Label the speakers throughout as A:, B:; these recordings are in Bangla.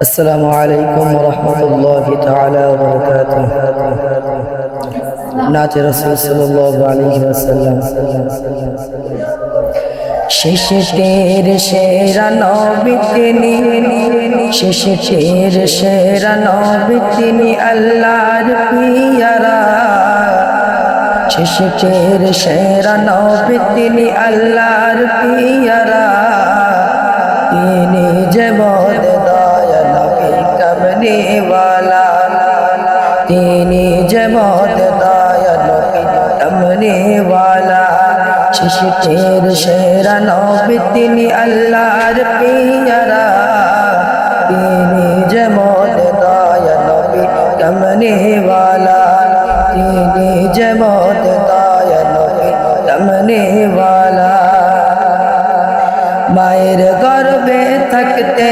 A: السلام عليكم ورحمة الله تعالى وبركاته. نعت رسول صلى الله عليه وسلم শেষের সেরা নবী তিনি, শেষের সেরা নবী তিনি আল্লাহর পিয়ারা। শেষের সেরা নবী তিনি আল্লাহর পিয়ারা। তিনি যে মোদ দয়া নবী কামনে ওয়ালা, তিনি যে মোদ দয়া নবী কামনে ওয়ালা। শেষের সেরা নবী তিনি আল্লাহর পিয়ারা। তিনি যে মোদ দয়া নবী কামনে ওয়ালা, তিনি যে মোদ দয়া নবী কামনে ওয়ালা। মায়ের গর্ভে থাকতে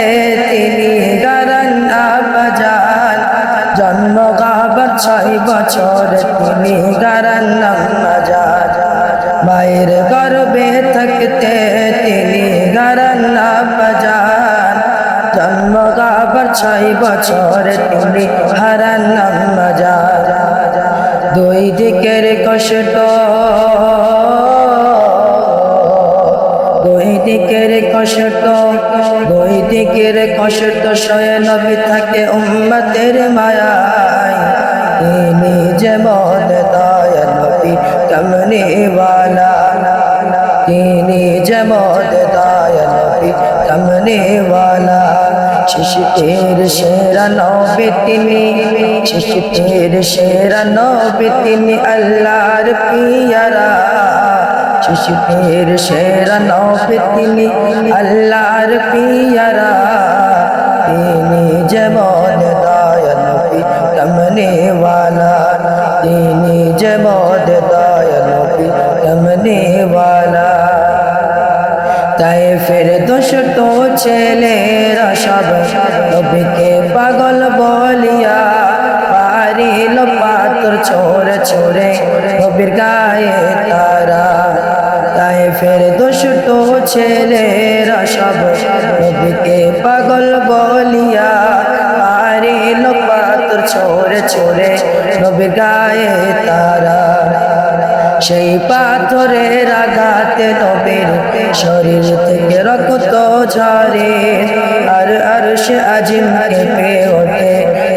A: তিনি গারান আবাজান, জন্ম গাবার 6 বছর তিনি গারান আবাজান। মায়ের গর্ভে থাকতে তিনি গারান আবাজান, জন্ম গাবার 6 বছর তিনি হারান আবাজান। দুই দিকের কষ্ট, দুই দিকের কষ্ট, দুই দিকের কষ্ট সয়ে নবী থাকে উম্মতের মায়ায়। তিনি যে মোদ দয়া নবী কামনে ওয়ালা, তিনি যে মোদ দয়া নবী কামনে ওয়ালা। শেষের সেরা নবী তিনি, শেষের সেরা নবী তিনি আল্লাহর পিয়ারা। শেষের সেরা নবী তিনি আল্লাহর পিয়ারা। তিনি যে মোদ দয়া নবী কামনে ওয়ালা, তিনি যে মোদ দয়া নবী কামনে ওয়ালা। তায়েফের দুষ্ট ছেলেরা সব নবীকে পাগল বলিয়া পারিল পাথর ছোড়ে ছোড়ে নবীর গায়ে তারা। তায়েফের দুষ্ট ছেলেরা সব নবীকে পাগল বলিয়া পারিল পাথর ছোড়ে ছোড়ে নবীর গায়ে তারা। সেই পাথরের আঘাতে নবীর শরীর থেকে রক্ত ঝরে, আর আরশে আজিম কেঁপে ওঠে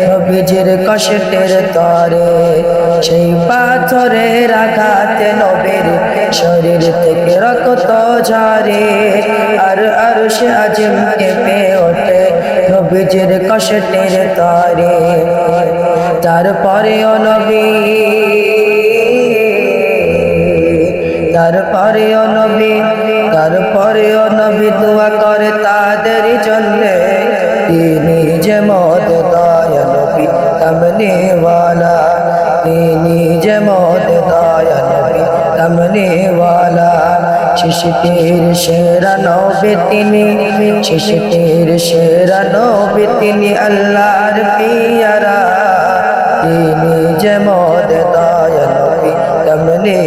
A: নবীজির কষ্টের তরে। সেই পাথরের আঘাতে নবীর শরীর থেকে রক্ত ঝরে, আর আরশে আজিম কেঁপে ওঠে নবীজির কষ্টের তরে। তারপরেও নবী, তারপরেও নবী, তারপরেও নবী দোয়া করে তাদের জন্যে। তিনি যে মোদ দয়া নবী কামনে ওয়ালা, তিনি যে মোদ দয়া নবী কামনে ওয়ালা। শেষের সেরা নবী তিনি, শেষের সেরা নবী তিনি আল্লাহর পিয়ারা। তিনি যে মোদ দয়া নবী কামনে